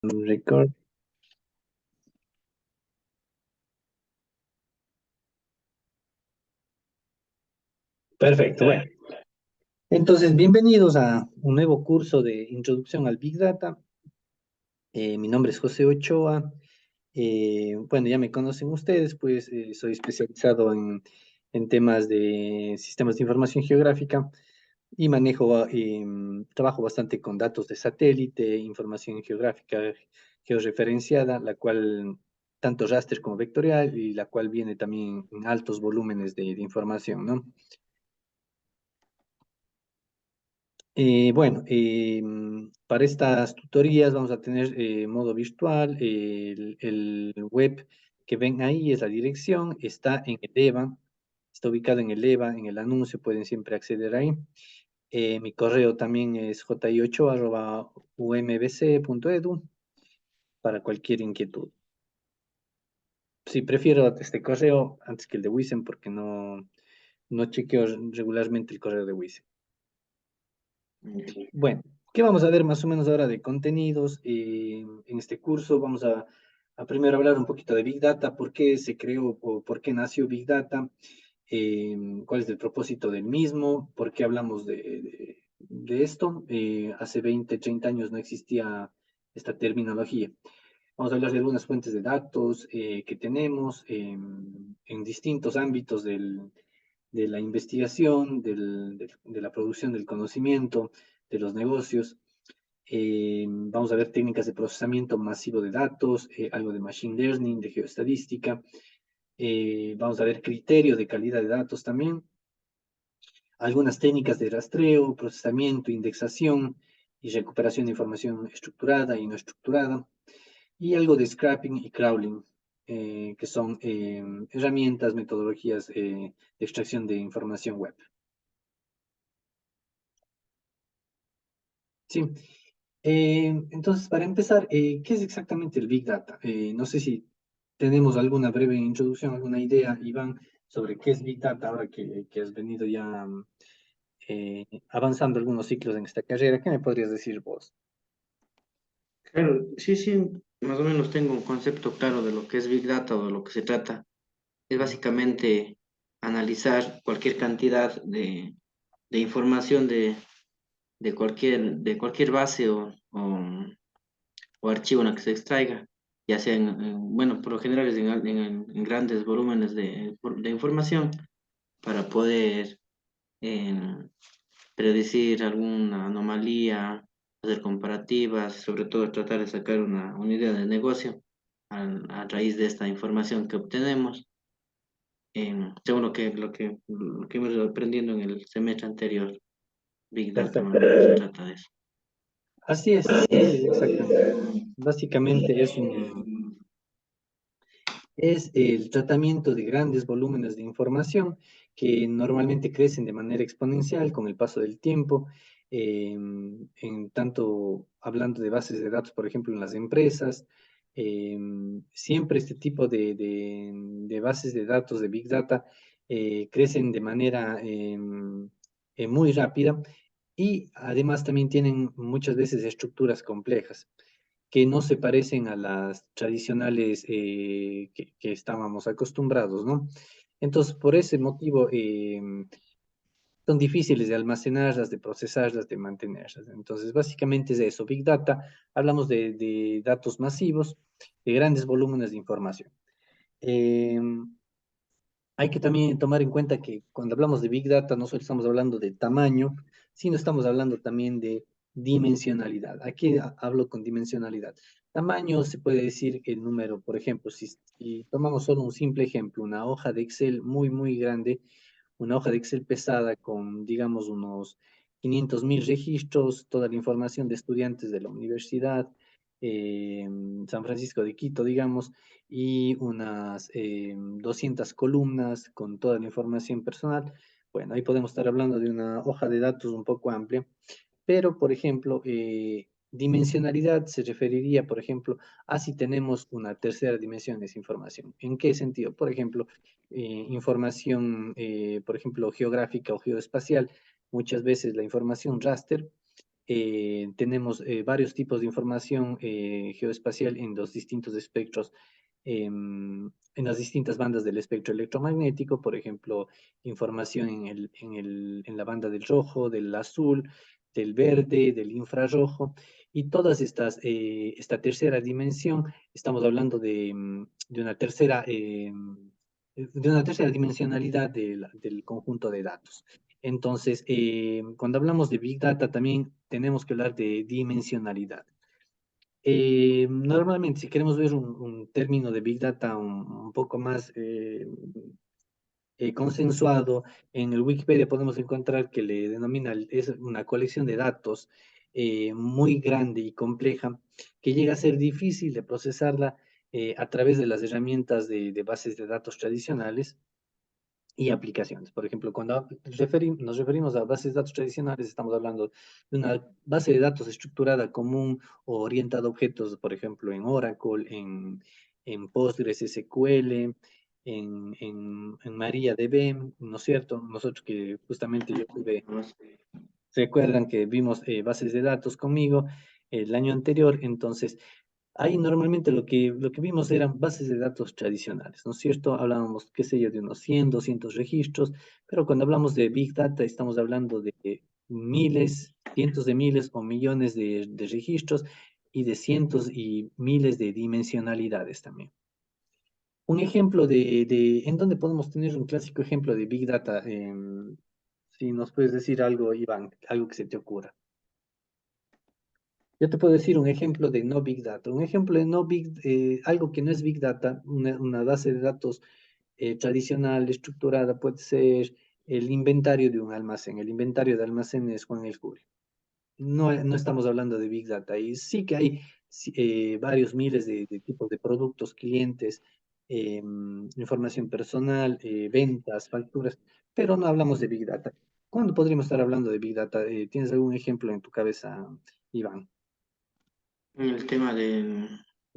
Record. Perfecto, bueno. Entonces, bienvenidos a un nuevo curso de Introducción al Big Data. Mi nombre es José Ochoa. Bueno, ya me conocen ustedes, pues soy especializado en temas de sistemas de información geográfica y trabajo bastante con datos de satélite, información geográfica georreferenciada, la cual tanto raster como vectorial y la cual viene también en altos volúmenes de información, ¿no? Para estas tutorías vamos a tener modo virtual, el web que ven ahí es la dirección, está en el EVA, está ubicado en el EVA, en el anuncio, pueden siempre acceder ahí. Mi correo también es j8@umbc.edu para cualquier inquietud. Sí, prefiero este correo antes que el de Wisen porque no chequeo regularmente el correo de Wisen. Bueno, ¿qué vamos a ver más o menos ahora de contenidos? En este curso vamos a primero hablar un poquito de Big Data, por qué se creó o por qué nació Big Data, cuál es el propósito del mismo, por qué hablamos de esto. Hace 20, 30 años no existía esta terminología. Vamos a hablar de algunas fuentes de datos que tenemos en distintos ámbitos de la investigación, de la producción del conocimiento, de los negocios. Vamos a ver técnicas de procesamiento masivo de datos, algo de machine learning, de geoestadística. Vamos a ver criterio de calidad de datos también, algunas técnicas de rastreo, procesamiento, indexación y recuperación de información estructurada y no estructurada, y algo de scrapping y crawling, que son herramientas, metodologías de extracción de información web. Sí. Entonces, para empezar, ¿qué es exactamente el Big Data? No sé si tenemos alguna breve introducción, alguna idea, Iván, sobre qué es Big Data ahora que has venido ya avanzando algunos ciclos en esta carrera. ¿Qué me podrías decir vos? Claro, sí, sí, más o menos tengo un concepto claro de lo que es Big Data o de lo que se trata. Es Ujú. básicamente analizar cualquier cantidad de información de cualquier base o archivo en la que se extraiga, ya sea bueno, por lo general es en grandes volúmenes de información para poder em, predecir alguna anomalía, hacer comparativas, sobre todo tratar de sacar una idea de negocio a raíz de esta información que obtenemos, según lo que hemos ido aprendiendo en el semestre anterior, Big Data, más o Perfecto. menos se trata de eso. Así es, sí, exactamente. Básicamente es el tratamiento de grandes volúmenes de información que normalmente crecen de manera exponencial con el paso del tiempo, en tanto hablando de bases de datos, por ejemplo, en las empresas. Siempre este tipo de bases de datos de Big Data crecen de manera muy rápida y además también tienen muchas veces estructuras complejas que no se parecen a las tradicionales que estábamos acostumbrados, ¿no? Entonces, por ese motivo, son difíciles de almacenarlas, de procesarlas, de mantenerlas. Entonces, básicamente es eso. Big Data, hablamos de datos masivos, de grandes volúmenes de información. Em, Hay que también tomar en cuenta que cuando hablamos de Big Data no solo estamos hablando de tamaño, sino estamos hablando también de dimensionalidad. Aquí hablo con dimensionalidad. Tamaño se puede decir el número, por ejemplo, si tomamos solo un simple ejemplo, una hoja de Excel muy, muy grande, una hoja de Excel pesada con, digamos, unos 500.000 registros, toda la información de estudiantes de la universidad, San Francisco de Quito, digamos, y unas 200 columnas con toda la información personal. Bueno, ahí podemos estar hablando de una hoja de datos un poco amplia, pero, por ejemplo, dimensionalidad se referiría, por ejemplo, a si tenemos una tercera dimensión de esa información. ¿En qué sentido? Por ejemplo, información, por ejemplo, geográfica o geoespacial. Muchas veces la información raster tenemos varios tipos de información geoespacial en los distintos espectros, en las distintas bandas del espectro electromagnético, por ejemplo, información en la banda del rojo, del azul, del verde, del infrarrojo, y todas esta tercera dimensión, estamos hablando de una tercera dimensionalidad del conjunto de datos. Entonces, cuando hablamos de Big Data, también tenemos que hablar de dimensionalidad. Normalmente, si queremos ver un término de Big Data un poco más consensuado, en el Wikipedia podemos encontrar que le denomina, es una colección de datos muy grande y compleja, que llega a ser difícil de procesarla a través de las herramientas de bases de datos tradicionales y aplicaciones. Por ejemplo, cuando nos referimos a bases de datos tradicionales, estamos hablando de una base de datos estructurada común o orientada a objetos, por ejemplo, en Oracle, en Postgres SQL, en MariaDB, ¿no es cierto? Nosotros que justamente yo tuve, recuerdan que vimos bases de datos conmigo el año anterior, entonces ahí normalmente lo que vimos eran bases de datos tradicionales, ¿no es cierto? Hablábamos, qué sé yo, de unos 100, 200 registros, pero cuando hablamos de Big Data estamos hablando de miles, cientos de miles o millones de registros y de cientos y miles de dimensionalidades también. Un ejemplo en donde podemos tener un clásico ejemplo de Big Data, si nos puedes decir algo, Iván, algo que se te ocurra. Yo te puedo decir un ejemplo de no Big Data. Un ejemplo de algo que no es Big Data, una base de datos tradicional, estructurada, puede ser el inventario de un almacén. El inventario de almacén es Juan el Curio. No estamos hablando de Big Data. Y sí que hay varios miles de tipos de productos, clientes, información personal, ventas, facturas, pero no hablamos de Big Data. ¿Cuándo podríamos estar hablando de Big Data? ¿Tienes algún ejemplo en tu cabeza, Iván? En el tema de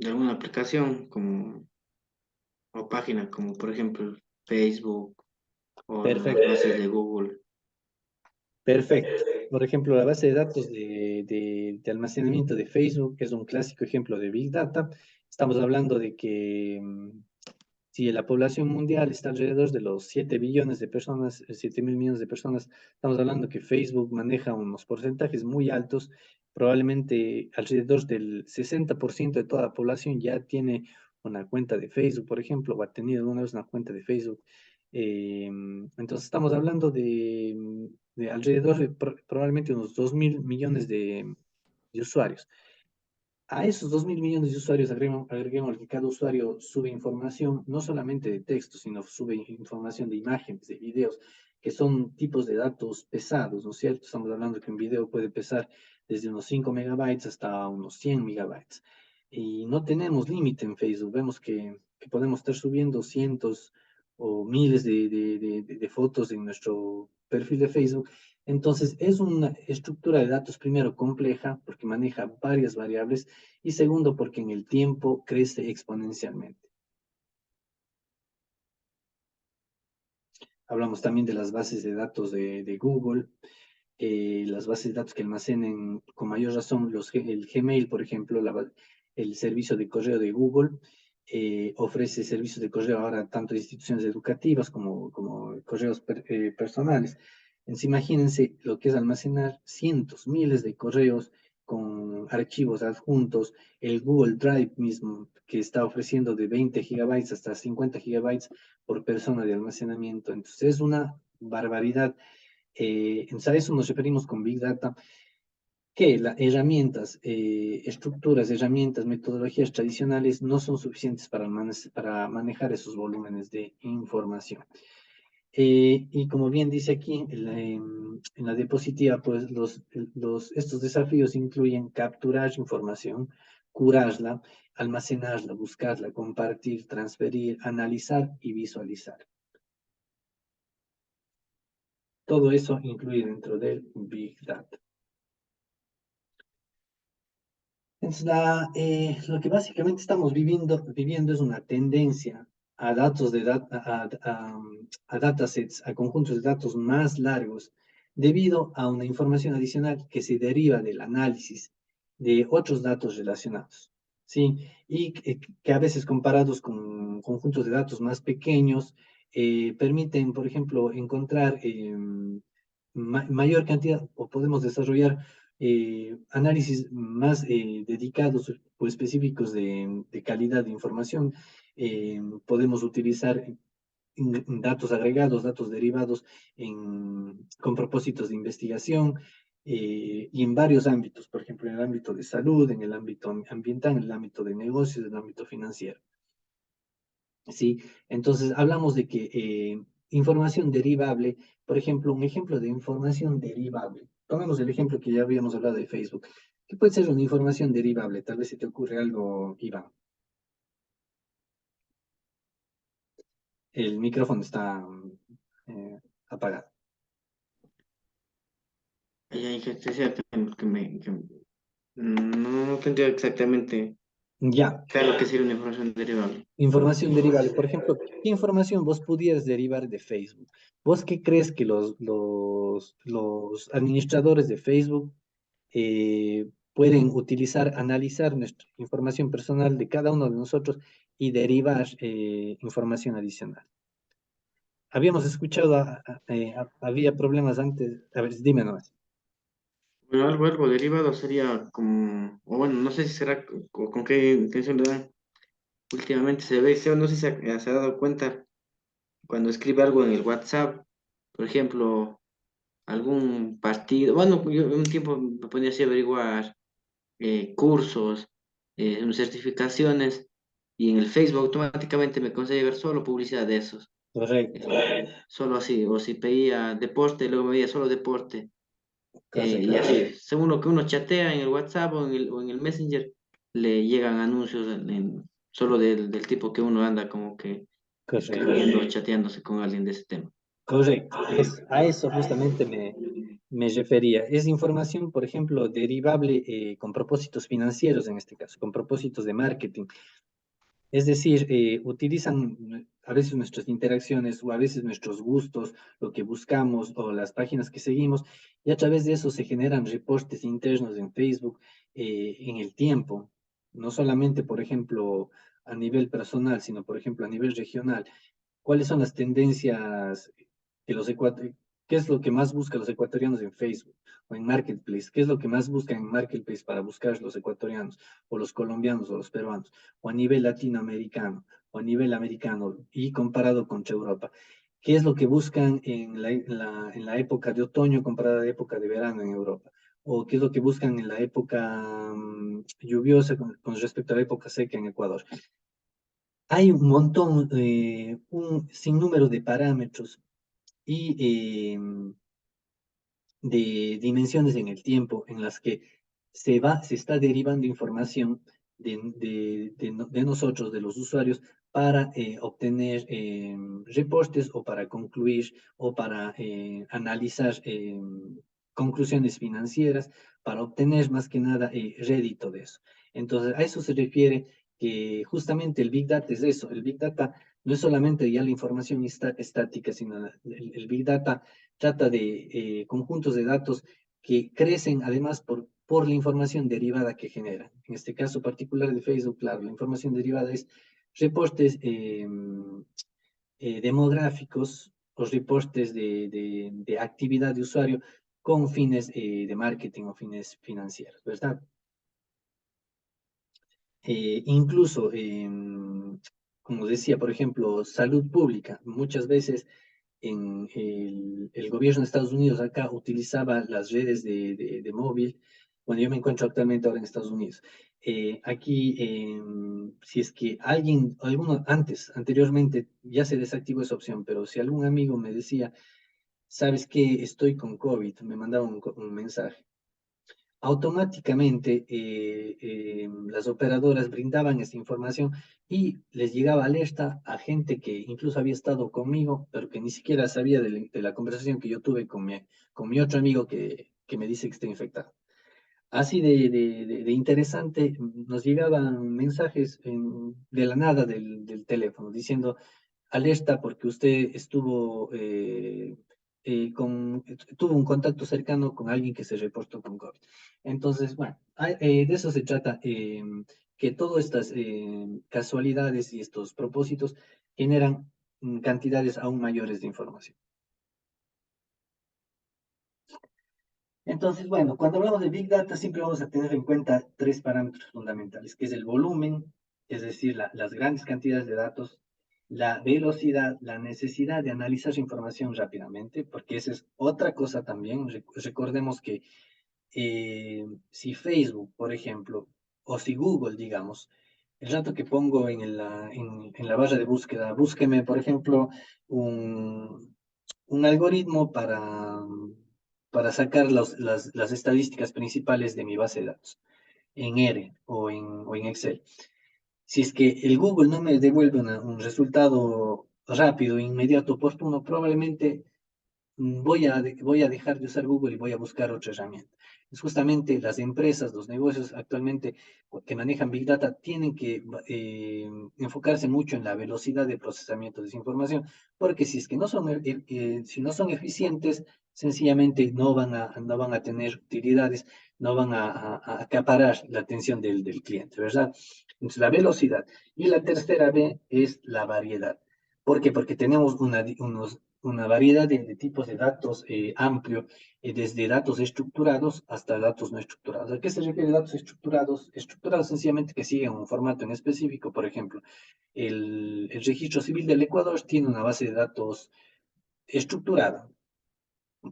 alguna aplicación como, o página, como por ejemplo Facebook o las Perfecto, bases de Google. perfecto. Por ejemplo, la base de datos de almacenamiento de Facebook es un clásico ejemplo de Big Data. Estamos hablando de que si la población mundial está alrededor de los 7 billones de personas, 7 mil millones de personas, estamos hablando que Facebook maneja unos porcentajes muy altos. Probablemente alrededor del 60% de toda la población ya tiene una cuenta de Facebook, por ejemplo, o ha tenido alguna vez una cuenta de Facebook. Entonces estamos hablando de alrededor de probablemente unos 2 mil millones de usuarios. A esos 2 mil millones de usuarios agreguemos que cada usuario sube información, no solamente de texto, sino sube información de imágenes, de videos, que son tipos de datos pesados, ¿no es cierto? Estamos hablando que un video puede pesar desde unos 5 megabytes hasta unos 100 megabytes. Y no tenemos límite en Facebook. Vemos que podemos estar subiendo cientos o miles de fotos en nuestro perfil de Facebook. Entonces, es una estructura de datos, primero, compleja, porque maneja varias variables, y segundo, porque en el tiempo crece exponencialmente. Hablamos también de las bases de datos de Google, las bases de datos que almacenen con mayor razón el Gmail, por ejemplo, el servicio de correo de Google. Ofrece servicios de correo ahora tanto a instituciones educativas como correos personales. Entonces, imagínense lo que es almacenar cientos, miles de correos con archivos adjuntos, el Google Drive mismo, que está ofreciendo de 20 gigabytes hasta 50 gigabytes por persona de almacenamiento. Entonces, es una barbaridad. Entonces, a eso nos referimos con Big Data, que las herramientas, estructuras, herramientas, metodologías tradicionales no son suficientes para manejar esos volúmenes de información. Y como bien dice aquí en la diapositiva, pues estos desafíos incluyen capturar información, curarla, almacenarla, buscarla, compartir, transferir, analizar y visualizar. Todo eso incluye dentro del Big Data. Entonces, lo que básicamente estamos viviendo es una tendencia a datos a datasets, a conjuntos de datos más largos, debido a una información adicional que se deriva del análisis de otros datos relacionados, ¿sí? Y que a veces comparados con conjuntos de datos más pequeños, permiten, por ejemplo, encontrar mayor cantidad o podemos desarrollar análisis más dedicados o específicos de calidad de información. Podemos utilizar datos agregados, datos derivados con propósitos de investigación y en varios ámbitos, por ejemplo, en el ámbito de salud, en el ámbito ambiental, en el ámbito de negocios, en el ámbito financiero. ¿Sí? Entonces, hablamos de que información derivable, por ejemplo, un ejemplo de información derivable. Tomemos el ejemplo que ya habíamos hablado de Facebook. ¿Qué puede ser una información derivable? Tal vez se te ocurre algo, Iván. El micrófono está apagado. Y hay que decía no tendría exactamente Ya, claro qué sería una información derivable. información derivable. Por ejemplo, ¿qué información vos pudieras derivar de Facebook? ¿Vos qué crees que los administradores de Facebook pueden utilizar, analizar nuestra información personal de cada uno de nosotros y derivar información adicional? Habíamos escuchado, había problemas antes. A ver, dime nomás. Bueno, algo derivado sería como, o bueno, no sé si será con qué intención le dan. Últimamente se ve, no sé si se ha dado cuenta cuando escribe algo en el WhatsApp, por ejemplo, algún partido. Bueno, yo un tiempo me ponía así a averiguar cursos, certificaciones, y en el Facebook automáticamente me conseguía ver solo publicidad de esos. Correcto, Solo así, o si pedía deporte, luego me veía solo deporte. Y correcto, así, según lo que uno chatea en el WhatsApp o en el Messenger, le llegan anuncios solo del tipo que uno anda como que correcto. escribiendo o chateándose con alguien de ese tema. Correcto. A eso justamente me refería. Es información, por ejemplo, derivable con propósitos financieros en este caso, con propósitos de marketing. Es decir, utilizan a veces nuestras interacciones o a veces nuestros gustos, lo que buscamos o las páginas que seguimos, y a través de eso se generan reportes internos en Facebook en el tiempo, no solamente, por ejemplo, a nivel personal, sino, por ejemplo, a nivel regional. ¿Cuáles son las tendencias que qué es lo que más buscan los ecuatorianos en Facebook o en Marketplace? ¿Qué es lo que más buscan en Marketplace para buscar los ecuatorianos o los colombianos o los peruanos? O a nivel latinoamericano o a nivel americano y comparado contra Europa. ¿Qué es lo que buscan en la época de otoño comparada a la época de verano en Europa? ¿O qué es lo que buscan en la época lluviosa con respecto a la época seca en Ecuador? Hay un montón, un sinnúmero de parámetros y de dimensiones en el tiempo en las que se está derivando información de nosotros, de los usuarios, para obtener reportes o para concluir o para analizar conclusiones financieras, para obtener más que nada rédito de eso. Entonces, a eso se refiere que justamente el Big Data es eso. El Big Data no es solamente ya la información estática, sino el Big Data trata de conjuntos de datos que crecen además por la información derivada que generan. En este caso particular de Facebook, claro, la información derivada es reportes demográficos o reportes de actividad de usuario con fines de marketing o fines financieros, ¿verdad? Incluso, como decía, por ejemplo, salud pública. Muchas veces en el gobierno de Estados Unidos acá utilizaba las redes de móvil. Bueno, yo me encuentro actualmente ahora en Estados Unidos. Aquí, si es que anteriormente, ya se desactivó esa opción, pero si algún amigo me decía, ¿sabes qué? Estoy con COVID, me mandaba un mensaje automáticamente las operadoras brindaban esta información y les llegaba alerta a gente que incluso había estado conmigo, pero que ni siquiera sabía de la conversación que yo tuve con mi otro amigo que me dice que está infectado. Así de interesante, nos llegaban mensajes de la nada del teléfono diciendo alerta porque usted estuvo tuvo un contacto cercano con alguien que se reportó con COVID. Entonces, bueno, de eso se trata, que todas estas casualidades y estos propósitos generan cantidades aún mayores de información. Entonces, bueno, cuando hablamos de Big Data siempre vamos a tener en cuenta tres parámetros fundamentales, que es el volumen, es decir, las grandes cantidades de datos, la velocidad, la necesidad de analizar información rápidamente, porque esa es otra cosa también. Recordemos que si Facebook, por ejemplo, o si Google, digamos, el rato que pongo en la barra de búsqueda, búsqueme, por ejemplo, un algoritmo para sacar las estadísticas principales de mi base de datos en R o en Excel. Si es que el Google no me devuelve un resultado rápido, inmediato, oportuno, probablemente voy a dejar de usar Google y voy a buscar otra herramienta. Es justamente las empresas, los negocios actualmente que manejan Big Data tienen que enfocarse mucho en la velocidad de procesamiento de esa información, porque si es que no son, si no son eficientes, sencillamente no van a tener utilidades, no van a acaparar la atención del cliente, ¿verdad? Entonces, la velocidad. Y la tercera B es la variedad. ¿Por qué? Porque tenemos una variedad de tipos de datos amplio, desde datos estructurados hasta datos no estructurados. ¿A qué se refiere datos estructurados? Estructurados sencillamente que siguen un formato en específico. Por ejemplo, el registro civil del Ecuador tiene una base de datos estructurada,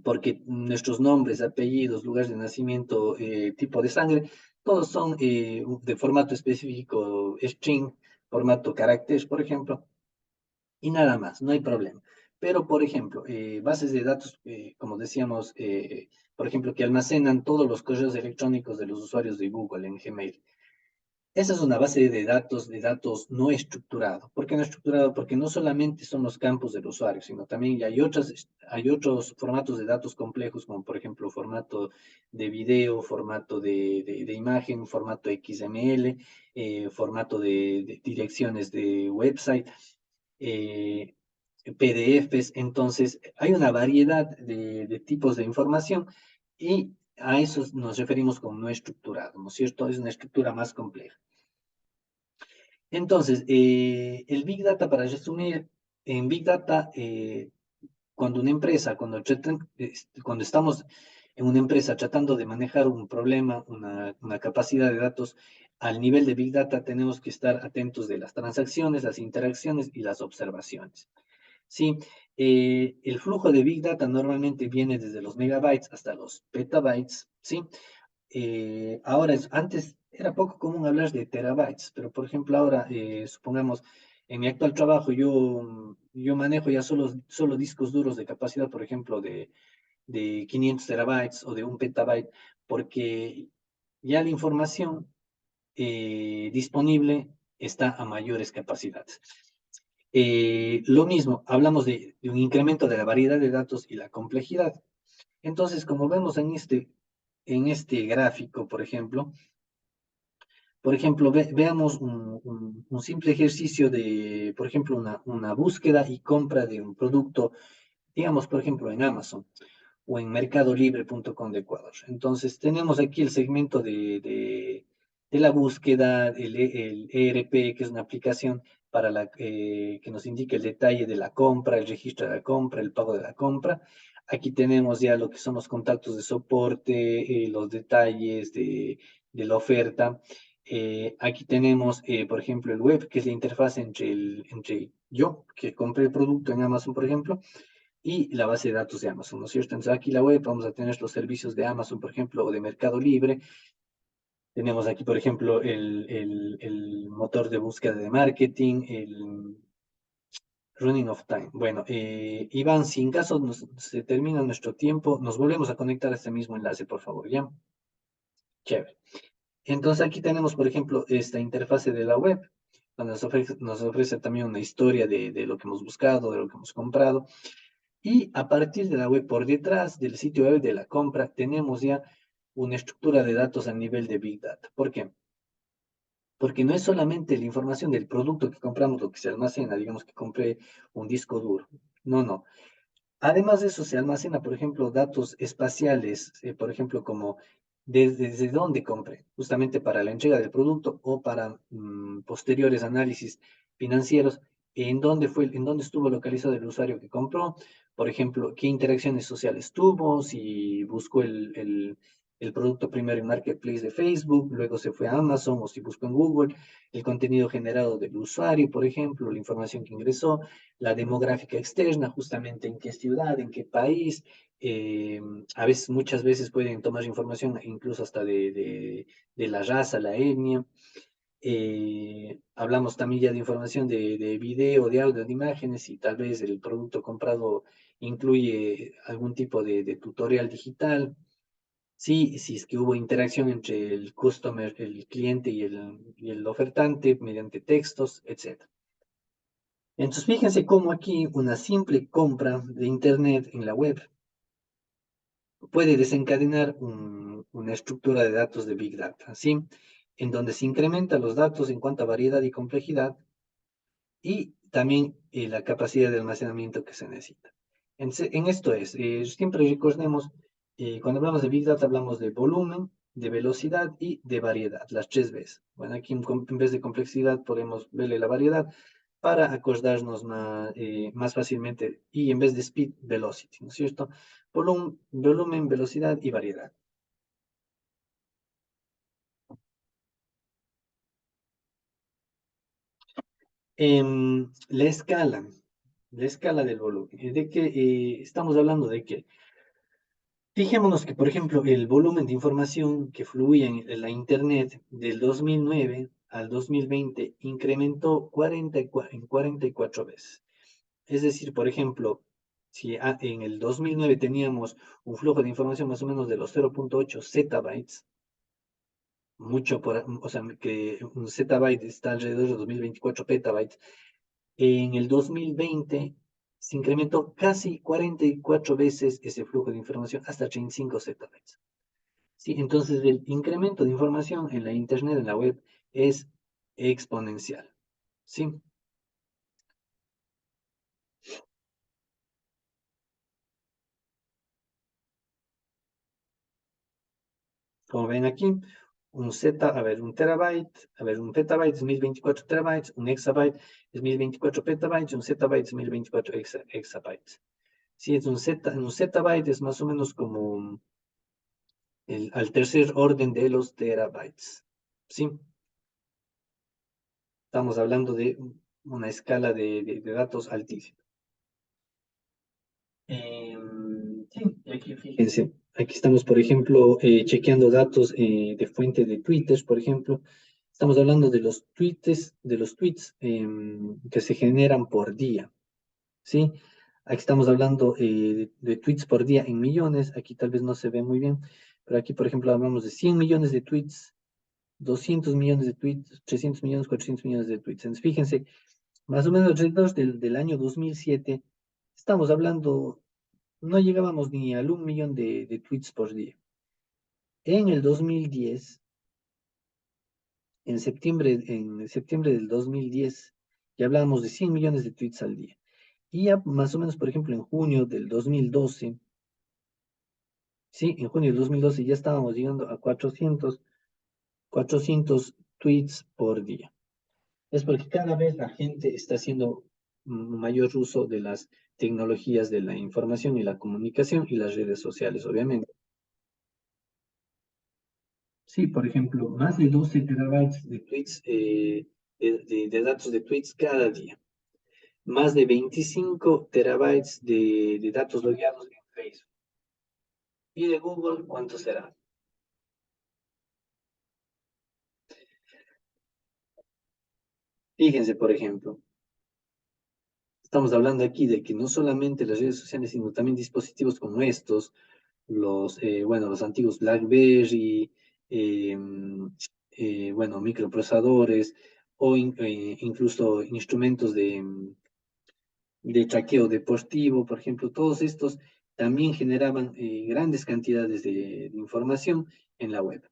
porque nuestros nombres, apellidos, lugares de nacimiento, tipo de sangre, todos son de formato específico, string, formato caracteres, por ejemplo, y nada más, no hay problema. Pero, por ejemplo, bases de datos, como decíamos, por ejemplo, que almacenan todos los correos electrónicos de los usuarios de Google en Gmail. Esa es una base de datos no estructurado. ¿Por qué no estructurado? Porque no solamente son los campos del usuario, sino también hay otros formatos de datos complejos, como por ejemplo formato de video, formato de imagen, formato XML, formato de direcciones de website, eh, PDFs. Entonces, hay una variedad de tipos de información y a eso nos referimos con no estructurado, ¿no es cierto? Es una estructura más compleja. Entonces, el Big Data, para resumir, en Big Data, cuando una empresa, cuando estamos en una empresa tratando de manejar un problema, una capacidad de datos, al nivel de Big Data tenemos que estar atentos de las transacciones, las interacciones y las observaciones. Sí, el flujo de Big Data normalmente viene desde los megabytes hasta los petabytes, ¿sí? Ahora, antes era poco común hablar de terabytes, pero por ejemplo ahora, supongamos, en mi actual trabajo yo manejo ya solo discos duros de capacidad, por ejemplo, de 500 terabytes o de un petabyte, porque ya la información disponible está a mayores capacidades. Lo mismo, hablamos de un incremento de la variedad de datos y la complejidad. Entonces, como vemos en este gráfico, por ejemplo, veamos un simple ejercicio de, por ejemplo, una búsqueda y compra de un producto, digamos, por ejemplo, en Amazon o en mercadolibre.com de Ecuador. Entonces, tenemos aquí el segmento de la búsqueda, el ERP, que es una aplicación que nos indica el detalle de la compra, el registro de la compra, el pago de la compra. Aquí tenemos ya lo que son los contactos de soporte, los detalles de la oferta. Aquí tenemos, por ejemplo, el web, que es la interfaz entre yo, que compré el producto en Amazon, por ejemplo, y la base de datos de Amazon, ¿no es cierto? Entonces aquí la web vamos a tener los servicios de Amazon, por ejemplo, o de Mercado Libre. Tenemos aquí, por ejemplo, el motor de búsqueda de marketing, el running of time. Bueno, Iván, si en caso se termina nuestro tiempo, nos volvemos a conectar a este mismo enlace, por favor, ¿ya? Chévere. Entonces aquí tenemos, por ejemplo, esta interfase de la web, donde nos ofrece también una historia de lo que hemos buscado, de lo que hemos comprado. Y a partir de la web, por detrás del sitio web de la compra, tenemos ya una estructura de datos a nivel de Big Data. ¿Por qué? Porque no es solamente la información del producto que compramos lo que se almacena, digamos que compré un disco duro. No, no. Además de eso, se almacena, por ejemplo, datos espaciales, por ejemplo, como desde dónde compre, justamente para la entrega del producto o para posteriores análisis financieros, en dónde estuvo localizado el usuario que compró, por ejemplo, qué interacciones sociales tuvo, si buscó el producto primero en Marketplace de Facebook, luego se fue a Amazon o si buscó en Google, el contenido generado del usuario, por ejemplo, la información que ingresó, la demográfica externa, justamente en qué ciudad, en qué país. eh, a veces, muchas veces pueden tomar información incluso hasta de la raza, la etnia. Hablamos también ya de información de video, de audio, de imágenes y tal vez el producto comprado incluye algún tipo de tutorial digital. Sí, si es que hubo interacción entre el customer, el cliente y el ofertante mediante textos, etc. Entonces, fíjense cómo aquí una simple compra de Internet en la web puede desencadenar una estructura de datos de Big Data, ¿sí? En donde se incrementan los datos en cuanto a variedad y complejidad y también la capacidad de almacenamiento que se necesita. En esto siempre recordemos, cuando hablamos de Big Data hablamos de volumen, de velocidad y de variedad, las tres veces. Bueno, aquí en vez de complejidad podemos verle la variedad para acordarnos más fácilmente y en vez de speed, velocity, ¿no es cierto? Volumen, velocidad y variedad. La escala, la escala del volumen. ¿De qué estamos hablando? De que fijémonos que, por ejemplo, el volumen de información que fluía en la Internet del 2009 al 2020 incrementó 44 veces. Es decir, por ejemplo, si en el 2009 teníamos un flujo de información más o menos de los 0.8 zettabytes, o sea, que un zettabyte está alrededor de 2024 petabytes, en el 2020 se incrementó casi 44 veces ese flujo de información hasta 35 zettabytes. Sí, entonces el incremento de información en la Internet, en la web, es exponencial. ¿Sí? Como ven aquí, un terabyte, un petabyte es 1024 terabytes, un exabyte es 1024 petabytes, un zettabyte es 1024 exabytes. Sí, un zettabyte es más o menos como al tercer orden de los terabytes. Sí, estamos hablando de una escala de datos altísima. Sí, y aquí fíjense, aquí estamos, por ejemplo, chequeando datos de fuente de Twitter, por ejemplo. Estamos hablando de los tweets que se generan por día, ¿sí? Aquí estamos hablando de tweets por día en millones, aquí tal vez no se ve muy bien, pero aquí, por ejemplo, hablamos de 100 millones de tweets, 200 millones de tweets, 300 millones, 400 millones de tweets. Entonces, fíjense, más o menos alrededor del año 2007, estamos hablando no llegábamos ni al 1 millón de tweets por día. En el 2010, en septiembre del 2010, ya hablábamos de 100 millones de tweets al día. Y ya más o menos, por ejemplo, en junio del 2012, sí, en junio del 2012 ya estábamos llegando a 400 tweets por día. Es porque cada vez la gente está haciendo mayor uso de las tecnologías de la información y la comunicación y las redes sociales, obviamente. Sí, por ejemplo, más de 12 terabytes de tweets, de datos de tweets cada día. Más de 25 terabytes de datos logueados en Facebook. ¿Y de Google cuánto será? Fíjense, por ejemplo, estamos hablando aquí de que no solamente las redes sociales, sino también dispositivos como estos, los antiguos BlackBerry, bueno, microprocesadores incluso instrumentos de traqueo deportivo, por ejemplo, todos estos también generaban grandes cantidades de información en la web.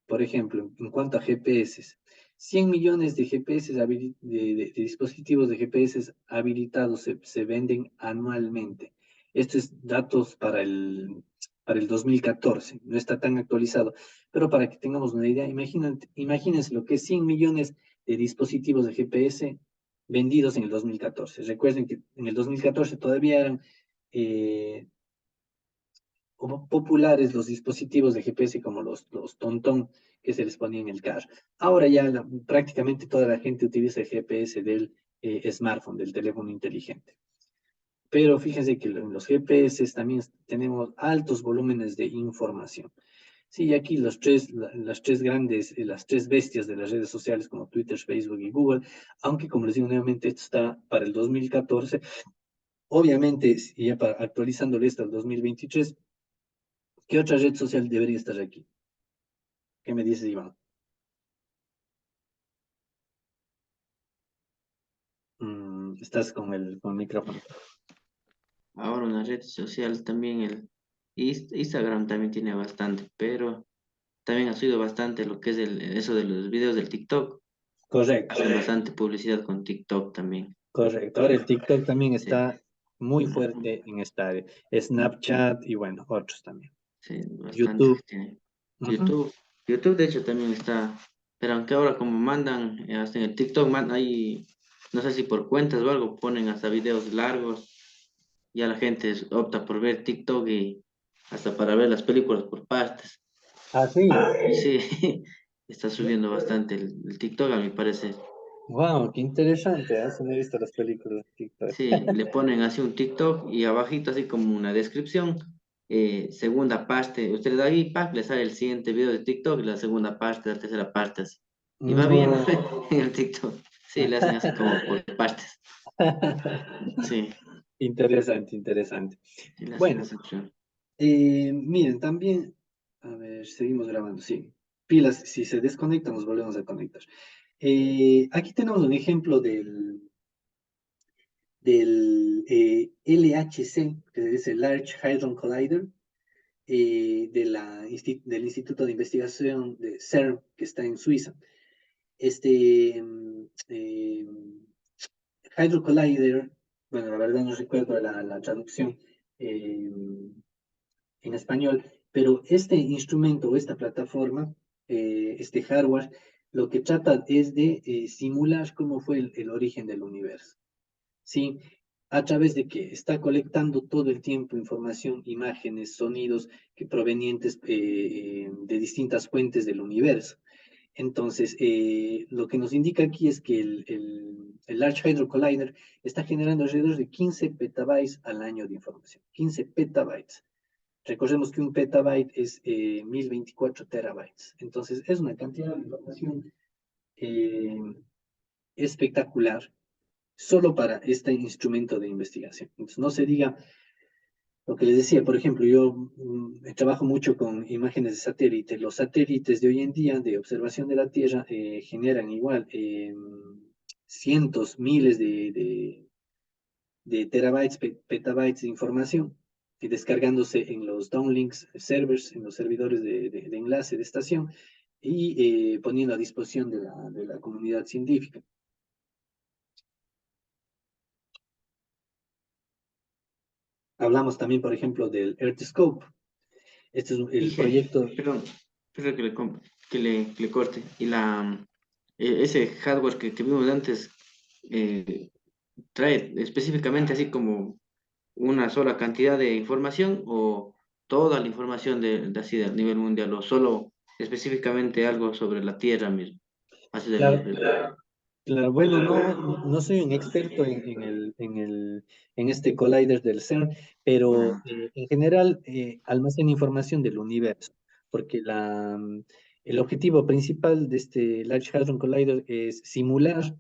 Por ejemplo, en cuanto a GPS, 100 millones de GPS, de dispositivos de GPS habilitados se venden anualmente. Esto es datos para el 2014, no está tan actualizado, pero para que tengamos una idea, imagínense lo que es 100 millones de dispositivos de GPS vendidos en el 2014. Recuerden que en el 2014 todavía eran eh, populares los dispositivos de GPS como los Tontón que se les ponía en el carro. Ahora ya prácticamente toda la gente utiliza el GPS del smartphone, del teléfono inteligente. Pero fíjense que en los GPS también tenemos altos volúmenes de información. Sí, aquí las tres grandes, las tres bestias de las redes sociales como Twitter, Facebook y Google, aunque como les digo nuevamente, esto está para el 2014, obviamente, y ya para, actualizándole esto al 2023, ¿qué otra red social debería estar aquí? ¿Qué me dices, Iván? Estás con el micrófono. Ahora una red social también, Instagram también tiene bastante, pero también ha subido bastante lo que es eso de los videos del TikTok. Correcto, Hacen bastante publicidad con TikTok también. correcto. Ahora el TikTok también Sí, está muy ujú, fuerte en esta área. Snapchat y bueno, otros también. sí, bastante que YouTube. tiene. Ujú. YouTube, YouTube de hecho también está, pero aunque ahora como mandan, hasta en el TikTok, ahí, no sé si por cuentas o algo, ponen hasta videos largos, ya la gente opta por ver TikTok y hasta para ver las películas por partes. Ah, sí. Sí, está subiendo bastante el TikTok, a mi parecer. Wow, qué interesante. Eso no he visto las películas de TikTok. Sí, le ponen así un TikTok y abajito así como una descripción, segunda parte, usted le da ahí, pack, le sale el siguiente video de TikTok y la segunda parte, la tercera parte así. Y va bien No. en el TikTok. Sí, le hacen así como por partes. Sí, Interesante, interesante. sí le hacen Bueno, esa opción. miren, también, a ver, seguimos grabando, sí. Pilas, si se desconectan, nos volvemos a conectar. Aquí tenemos un ejemplo del LHC, que es el Large Hadron Collider, del Instituto de Investigación de CERN, que está en Suiza. Este Hydro Collider, bueno, la verdad no recuerdo la traducción eh, en español, pero este instrumento o esta plataforma, este hardware, lo que trata es de simular cómo fue el origen del universo. ¿Sí? A través de que está colectando todo el tiempo información, imágenes, sonidos que provenientes de distintas fuentes del universo. Entonces, lo que nos indica aquí es que el Large Hadron Collider está generando alrededor de 15 petabytes al año de información. 15 petabytes. Recordemos que un petabyte es 1024 terabytes. Entonces, es una cantidad de información eh, espectacular solo para este instrumento de investigación. Entonces, no se diga lo que les decía, por ejemplo, yo trabajo mucho con imágenes de satélite. Los satélites de hoy en día de observación de la Tierra generan igual cientos, miles de terabytes, petabytes de información y descargándose en los downlinks servers, en los servidores de enlace de estación y poniendo a disposición de la comunidad científica. Hablamos también, por ejemplo, del EarthScope. Este es el Dije, proyecto. perdón, perdón que le corte. Y ese hardware que vimos antes eh, trae específicamente así como una sola cantidad de información o toda la información de así a nivel mundial o solo específicamente algo sobre la Tierra mismo. Así Claro, claro, bueno, no soy un experto en este collider del CERN, pero Ajá. en general almacena información del universo, porque el objetivo principal de este Large Hadron Collider es simular